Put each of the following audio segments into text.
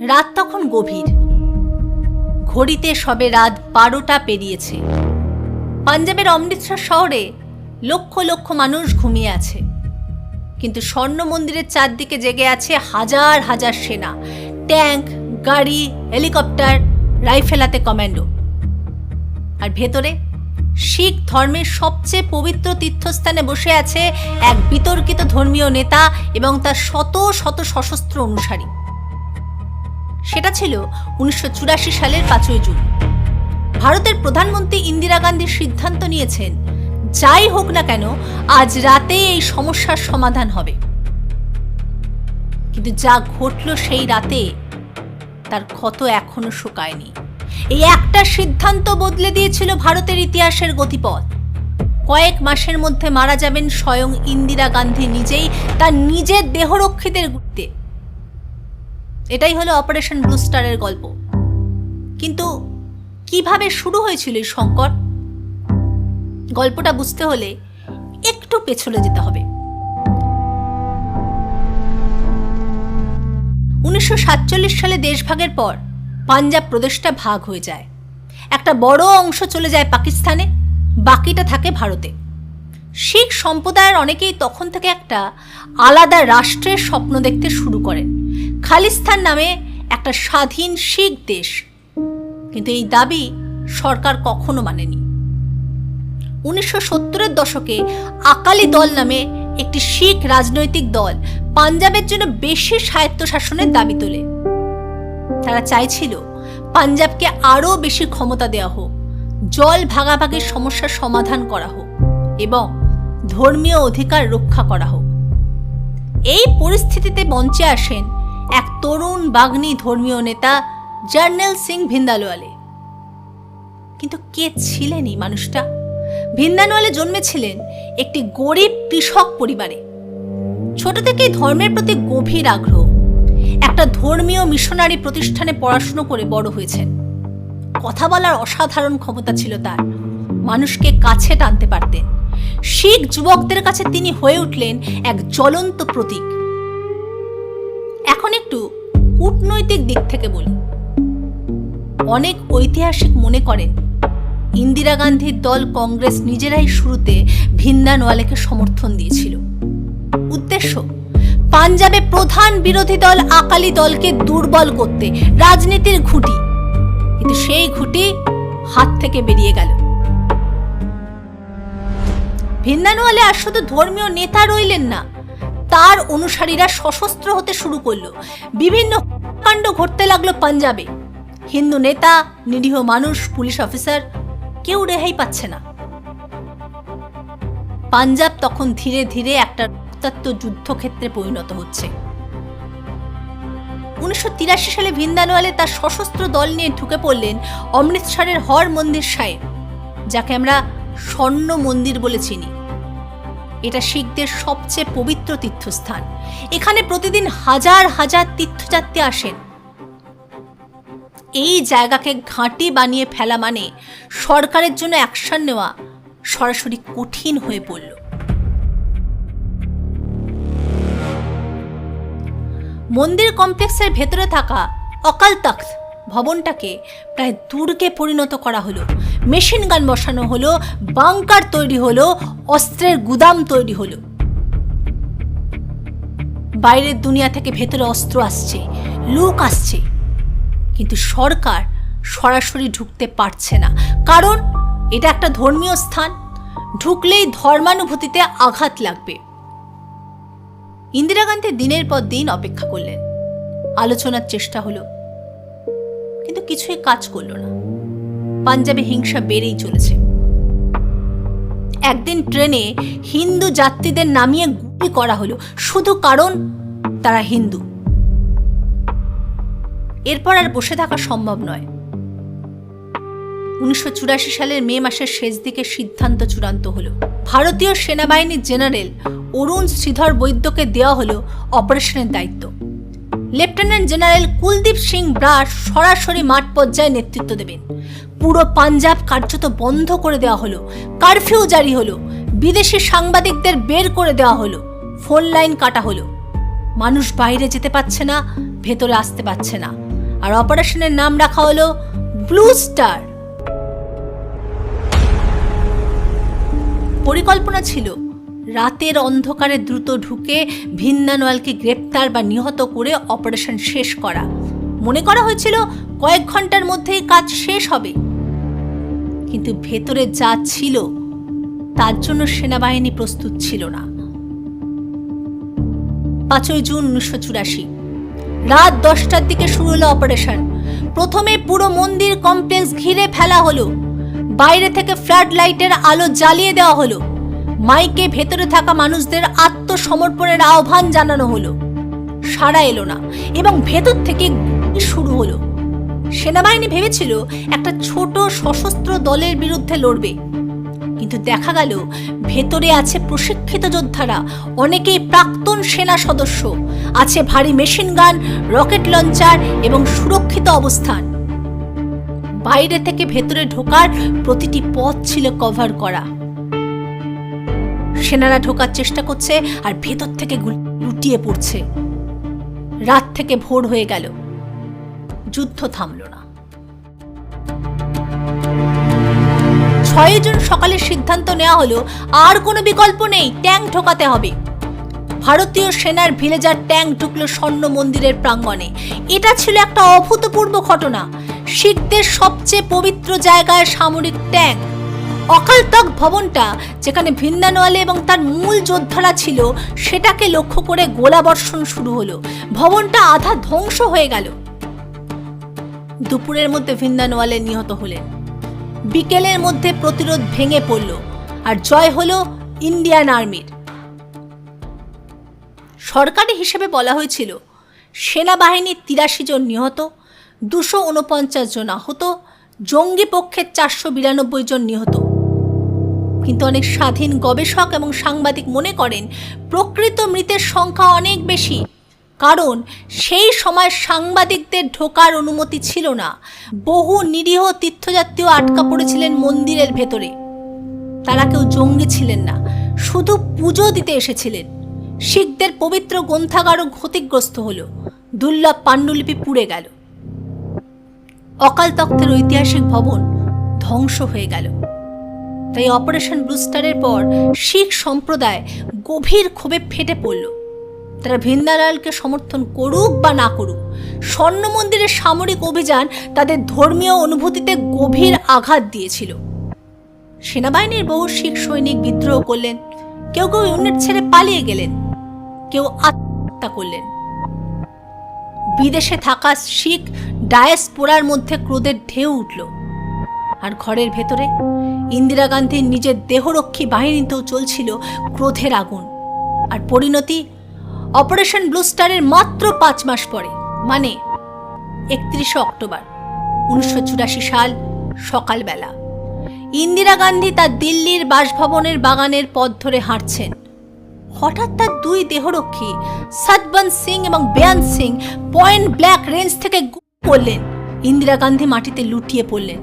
রাত তখন গভীর, ঘড়িতে সবে রাত 12টা পেরিয়েছে। পাঞ্জাবের অমৃতসর শহরে লক্ষ লক্ষ মানুষ ঘুমিয়ে আছে, কিন্তু স্বর্ণ মন্দিরের চারদিকে জেগে আছে হাজার হাজার সেনা, ট্যাঙ্ক, গাড়ি, হেলিকপ্টার, রাইফেল হাতে কমান্ডো। আর ভেতরে শিখ ধর্মের সবচেয়ে পবিত্র তীর্থস্থানে বসে আছে এক বিতর্কিত ধর্মীয় নেতা এবং তার শত শত সশস্ত্র অনুসারী। সেটা ছিল 1984 সালের 5ই জুন। ভারতের প্রধানমন্ত্রী ইন্দিরা গান্ধী সিদ্ধান্ত নিয়েছেন, যাই হোক না কেন আজ রাতে এই সমস্যার সমাধান হবে। কিন্তু যা ঘটল সেই রাতে তার ক্ষত এখনো শুকায়নি। এই একটা সিদ্ধান্ত বদলে দিয়েছিল ভারতের ইতিহাসের গতিপথ। কয়েক মাসের মধ্যে মারা যাবেন স্বয়ং ইন্দিরা গান্ধী নিজেই, তার নিজের দেহরক্ষীদের গুলিতে। এটাই হলো অপারেশন ব্লু স্টারের গল্প। কিন্তু কিভাবে শুরু হয়েছিল এই সংকট? গল্পটা বুঝতে হলে একটু পেছনে যেতে হবে। 1947 সালে দেশভাগের পর পাঞ্জাব প্রদেশটা ভাগ হয়ে যায়। একটা বড় অংশ চলে যায় পাকিস্তানে, বাকিটা থাকে ভারতে। শিখ সম্প্রদায়ের অনেকেই তখন থেকে একটা আলাদা রাষ্ট্রের স্বপ্ন দেখতে শুরু করেন, খালিস্তান নামে একটা স্বাধীন শিখ দেশ। কিন্তু এই দাবি সরকার কখনো মানেনি। 1970-এর দশকে আকালি দল নামে একটি শিখ রাজনৈতিক দল পাঞ্জাবের জন্য বেশি স্বায়ত্তশাসনের দাবি তোলে। তারা চাইছিল পাঞ্জাবকে আরও বেশি ক্ষমতা দেওয়া হোক, জল ভাগাভাগির সমস্যার সমাধান করা হোক এবং ধর্মীয় অধিকার রক্ষা করা হোক। এই পরিস্থিতিতে মঞ্চে আসেন এক তরুণ বাগ্মী ধর্মীয় নেতা জর্নেল সিং ভিন্দালওয়ালে। কিন্তু কে ছিলেন এই মানুষটা? ভিন্দালওয়ালে জন্মেছিলেন একটি গরিব কৃষক পরিবারে। ছোট থেকেই ধর্মের প্রতি গভীর আগ্রহ। একটা ধর্মীয় মিশনারি প্রতিষ্ঠানে পড়াশুনো করে বড় হয়েছেন। কথা বলার অসাধারণ ক্ষমতা ছিল তার, মানুষকে কাছে টানতে পারতেন। শিখ যুবকদের কাছে তিনি হয়ে উঠলেন এক জ্বলন্ত প্রতীক। এখন একটু কূটনৈতিক দিক থেকে বলি। অনেক ঐতিহাসিক মনে করেন ইন্দিরা গান্ধীর দল কংগ্রেস নিজেরাই শুরুতে ভিন্দালওয়ালেকে সমর্থন দিয়েছিল। উদ্দেশ্য পাঞ্জাবে প্রধান বিরোধী দল আকালি দলকে দুর্বল করতে, রাজনীতির খুঁটি। কিন্তু সেই খুঁটি হাত থেকে বেরিয়ে গেল। ভিন্দালওয়ালে আর শুধু ধর্মীয় নেতা রইলেন না, তার অনুসারীরা সশস্ত্র হতে শুরু করলো। বিভিন্ন কাণ্ড ঘটতে লাগলো পাঞ্জাবে। হিন্দু নেতা, নিরীহ মানুষ, পুলিশ অফিসার, কেউ রেহাই পাচ্ছে না। পাঞ্জাব তখন ধীরে ধীরে একটা রক্তাক্ত যুদ্ধক্ষেত্রে পরিণত হচ্ছে। 1983 সালে ভিন্দালওয়ালে তার সশস্ত্র দল নিয়ে ঢুকে পড়লেন অমৃতসরের হর মন্দির সাহেব, যাকে আমরা স্বর্ণ মন্দির বলে চিনি। এটা শিখদের সবচেয়ে পবিত্র তীর্থস্থান। এখানে প্রতিদিন হাজার হাজার তীর্থযাত্রী আসেন। এই জায়গাকে ঘাঁটি বানিয়ে ফেলা মানে সরকারের জন্য অ্যাকশন নেওয়া সরাসরি কঠিন হয়ে পড়ল। মন্দির কমপ্লেক্সের ভেতরে থাকা অকাল তখ্ত ভবনটাকে প্রায় দুর্গে পরিণত করা হলো। মেশিন গান বসানো হলো, বাংকার তৈরি হলো, অস্ত্রের গুদাম তৈরি হলো। বাইরের দুনিয়া থেকে ভেতরে অস্ত্র আসছে, লোক আসছে, কিন্তু সরকার সরাসরি ঢুকতে পারছে না, কারণ এটা একটা ধর্মীয় স্থান। ঢুকলেই ধর্মানুভূতিতে আঘাত লাগবে। ইন্দিরা গান্ধী দিনের পর দিন অপেক্ষা করলেন, আলোচনার চেষ্টা হলো, কিন্তু কিছুই কাজ করল না। পাঞ্জাবে হিংসা বেড়েই চলেছে। একদিন ট্রেনে হিন্দু যাত্রীদের নামিয়ে গুলি করা হলো, শুধু কারণ তারা হিন্দু। এরপর আর বসে থাকা সম্ভব নয়। 1984 সালের মে মাসের শেষ দিকে সিদ্ধান্ত চূড়ান্ত হলো। ভারতীয় সেনাবাহিনীর জেনারেল অরুণ শ্রীধর বৈদ্যকে দেওয়া হলো অপারেশনের দায়িত্ব। লেফটেন্যান্ট জেনারেল কুলদীপ সিং ব্রার সরাসরি মাঠ পর্যায়ে নেতৃত্ব দেবেন। পুরো পাঞ্জাব কার্যত বন্ধ করে দেওয়া হলো, কারফিউ জারি হলো, বিদেশি সাংবাদিকদের বের করে দেওয়া হলো, ফোন লাইন কাটা হলো। মানুষ বাইরে যেতে পারছে না, ভেতরে আসতে পারছে না। আর অপারেশনের নাম রাখা হলো ব্লু স্টার। পরিকল্পনা ছিল রাতের অন্ধকারে দ্রুত ঢুকে ভিন্না নোয়ালকে গ্রেপ্তার বা নিহত করে অপারেশন শেষ করা। মনে করা হয়েছিল কয়েক ঘন্টার মধ্যেই কাজ শেষ হবে, কিন্তু ভেতরে যা ছিল তার জন্য সেনাবাহিনী প্রস্তুত ছিল না। 5 জুন 1984 রাত 10টার দিকে শুরু হলো অপারেশন। প্রথমে পুরো মন্দির কমপ্লেক্স ঘিরে ফেলা হলো, বাইরে থেকে ফ্লাড লাইটের আলো জ্বালিয়ে দেওয়া হলো, মাইকে ভেতরে থাকা মানুষদের আত্মসমর্পণের আহ্বান জানানো হলো। সাড়া এলো না এবং ভেতর থেকে শুরু হলো। সেনাবাহিনী ভেবেছিল একটা ছোট সশস্ত্র দলের বিরুদ্ধে লড়বে, কিন্তু দেখা গেল ভেতরে আছে প্রশিক্ষিত যোদ্ধারা, অনেকেই প্রাক্তন সেনা সদস্য, আছে ভারী মেশিন গান, রকেট লঞ্চার এবং সুরক্ষিত অবস্থান। বাইরে থেকে ভেতরে ঢোকার প্রতিটি পথ ছিল কভার করা। সেনারা ঢোকার চেষ্টা করছে আর ভেতর থেকে লুটিয়ে পড়ছে। রাত থেকে ভোর হয়ে গেল, যুদ্ধ থামল না। 6 জুন সকালে সিদ্ধান্ত নেওয়া হলো আর কোনো বিকল্প নেই, ট্যাঙ্ক ঢোকাতে হবে। ভারতীয় সেনার ভিলেজার ট্যাঙ্ক ঢুকলো স্বর্ণ মন্দিরের প্রাঙ্গণে। এটা ছিল একটা অভূতপূর্ব ঘটনা। শিখদের সবচেয়ে পবিত্র জায়গায় সামরিক ট্যাঙ্ক। অকাল তখ্ত ভবনটা, যেখানে ভিন্না নোয়ালে এবং তার মূল যোদ্ধারা ছিল, সেটাকে লক্ষ্য করে গোলাবর্ষণ শুরু হলো। ভবনটা আধা ধ্বংস হয়ে গেল। দুপুরের মধ্যে ভিন্না নোয়ালে নিহত হলেন। বিকেলের মধ্যে প্রতিরোধ ভেঙে পড়ল আর জয় হলো ইন্ডিয়ান আর্মির। সরকারি হিসেবে বলা হয়েছিল সেনাবাহিনীর 83 জন নিহত, 249 জন আহত, জঙ্গি পক্ষের 492 জন নিহত। কিন্তু অনেক স্বাধীন গবেষক এবং সাংবাদিক মনে করেন প্রকৃত মৃতের সংখ্যা অনেক বেশি, কারণ সেই সময় সাংবাদিকদের ঢোকার অনুমতি ছিল না। বহু নিরীহ তীর্থযাত্রীও আটকা পড়েছিলেন মন্দিরের ভেতরে। তারা কেউ জঙ্গি ছিলেন না, শুধু পুজো দিতে এসেছিলেন। শিখদের পবিত্র গ্রন্থাগারও ক্ষতিগ্রস্ত হলো, দুর্লভ পাণ্ডুলিপি পুড়ে গেল। অকাল তখ্তের ঐতিহাসিক ভবন ধ্বংস হয়ে গেল। তাই অপারেশন ব্লু স্টারের পর শিখ সম্প্রদায় গভীর ক্ষোভে ফেটে পড়ল। তারা ভিন্না নোয়ালকে সমর্থন করুক বা না করুক, স্বর্ণ মন্দিরের সামরিক অভিযান তাদের ধর্মীয় অনুভূতিতে গভীর আঘাত দিয়েছিল। সেনাবাহিনীর বহু শিখ সৈনিক বিদ্রোহ করলেন, কেউ কেউ ইউনিট ছেড়ে পালিয়ে গেলেন, কেউ আত্মহত্যা করলেন। বিদেশে থাকা শিখ ডায়াসপোরার মধ্যে ক্রোধের ঢেউ উঠল। আর ঘরের ভেতরে ইন্দিরা গান্ধীর নিজের দেহরক্ষী বাহিনীতেও চলছিল ক্রোধের আগুন। আর পরিণতি অপারেশন ব্লু স্টারের মাত্র 5 মাস পরে, মানে 31 অক্টোবর 1984 সাল সকালবেলা, ইন্দিরা গান্ধী তার দিল্লির বাসভবনের বাগানের পথ ধরে হাঁটছেন। হঠাৎ তার 2 দেহরক্ষী সতবন্ত সিং এবং বেয়ান্ত সিং পয়েন্ট ব্ল্যাক রেঞ্জ থেকে গুলি করলেন। ইন্দিরা গান্ধী মাটিতে লুটিয়ে পড়লেন।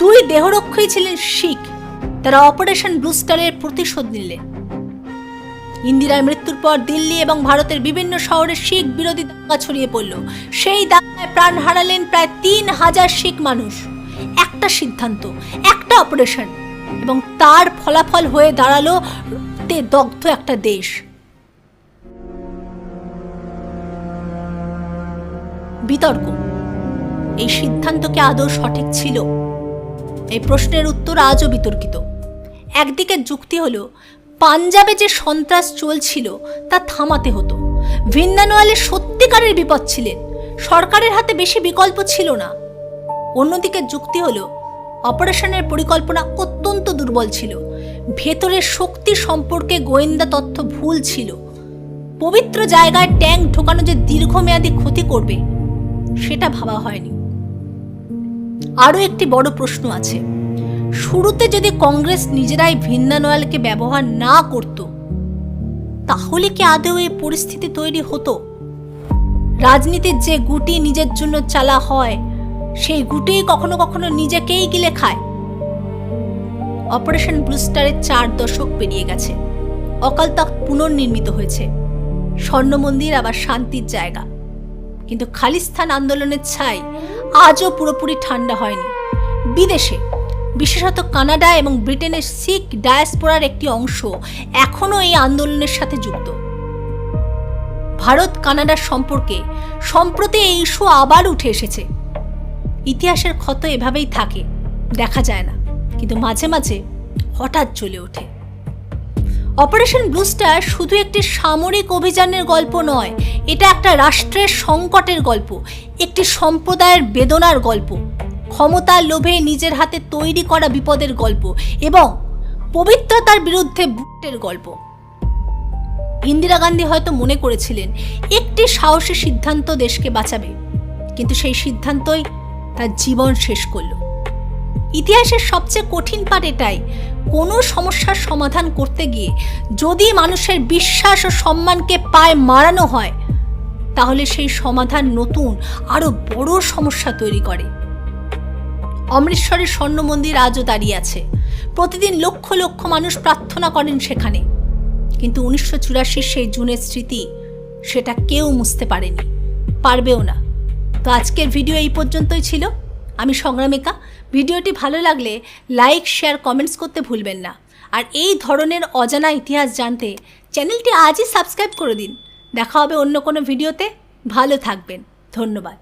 2 দেহরক্ষী ছিলেন শিখ। তারা অপারেশন ব্লু স্টারের প্রতিশোধ নিলেন। ইন্দিরার মৃত্যুর পর দিল্লি এবং ভারতের বিভিন্ন শহরে শিখ বিরোধী দাঙ্গা ছড়িয়ে পড়ল। সেই দাঙ্গায় প্রাণ হারালেন প্রায় 3000 শিখ মানুষ। একটা সিদ্ধান্ত, একটা অপারেশন, এবং তার ফলাফল হয়ে দাঁড়ালো দগ্ধ একটা দেশ। বিতর্ক, এই সিদ্ধান্ত কি আদৌ সঠিক ছিল? এই প্রশ্নের উত্তর আজও বিতর্কিত। একদিকে যুক্তি হলো পাঞ্জাবে যে সন্ত্রাস চলছিল তা থামাতে হতো। ভিন্না নোয়ালে সত্যিকারের বিপদ ছিলেন, সরকারের হাতে বেশি বিকল্প ছিল না। অন্যদিকে যুক্তি হলো অপারেশনের পরিকল্পনা অত্যন্ত দুর্বল ছিল, ভেতরের শক্তি সম্পর্কে গোয়েন্দা তথ্য ভুল ছিল, পবিত্র জায়গায় ট্যাঙ্ক ঢোকানো যে দীর্ঘমেয়াদী ক্ষতি করবে সেটা ভাবা হয়নি। আরও একটি বড় প্রশ্ন আছে, শুরুতে যদি কংগ্রেস নিজেরাই ভিন্না নোয়ালকে ব্যবহার না করত, তাহলে কি আদৌ এই পরিস্থিতি তৈরি হতো? রাজনীতির যে গুটি নিজের জন্য চালা হয়, সেই গুটি কখনো কখনো নিজেকেই গিলে খায়। অপারেশন ব্লু স্টারের 4 দশক পেরিয়ে গেছে। অকাল তখ্ত পুনর্নির্মিত হয়েছে, স্বর্ণ মন্দির আবার শান্তির জায়গা। কিন্তু খালিস্তান আন্দোলনের ছাই আজও পুরোপুরি ঠান্ডা হয়নি। বিদেশে, বিশেষত কানাডা এবং ব্রিটেনের শিখ ডায়াসপোরার একটি অংশ এখনও এই আন্দোলনের সাথে যুক্ত। ভারত কানাডার সম্পর্কে সম্প্রতি এই ইস্যু আবার উঠে এসেছে। ইতিহাসের ক্ষত এভাবেই থাকে, দেখা যায় না, কিন্তু মাঝে মাঝে হঠাৎ চলে ওঠে। অপারেশন ব্লু স্টার শুধু একটি সামরিক অভিযানের গল্প নয়, এটা একটা রাষ্ট্রের সংকটের গল্প, একটি সম্প্রদায়ের বেদনার গল্প, ক্ষমতার লোভে নিজের হাতে তৈরি করা বিপদের গল্প এবং পবিত্রতার বিরুদ্ধে বুটের গল্প। ইন্দিরা গান্ধী হয়তো মনে করেছিলেন একটি সাহসী সিদ্ধান্ত দেশকে বাঁচাবে, কিন্তু সেই সিদ্ধান্তই তার জীবন শেষ করল। ইতিহাসের সবচেয়ে কঠিন পার্ট এটাই, কোনো সমস্যার সমাধান করতে গিয়ে যদি মানুষের বিশ্বাস ও সম্মানকে পায়ে মারানো হয়, তাহলে সেই সমাধান নতুন আরো বড় সমস্যা তৈরি করে। অমৃতসরের স্বর্ণ মন্দির আজও দাঁড়িয়ে আছে, প্রতিদিন লক্ষ লক্ষ মানুষ প্রার্থনা করেন সেখানে, কিন্তু 1984 সেই জুনের স্মৃতি সেটা কেউ মুছতে পারেনি, পারবেও না। তো আজকের ভিডিও এই পর্যন্তই ছিল। আমি সংগ্রামিকা। ভিডিওটি ভালো লাগলে লাইক, শেয়ার, কমেন্টস করতে ভুলবেন না। আর এই ধরনের অজানা ইতিহাস জানতে চ্যানেলটি আজই সাবস্ক্রাইব করে দিন। দেখা হবে অন্য কোনো ভিডিওতে। ভালো থাকবেন। ধন্যবাদ।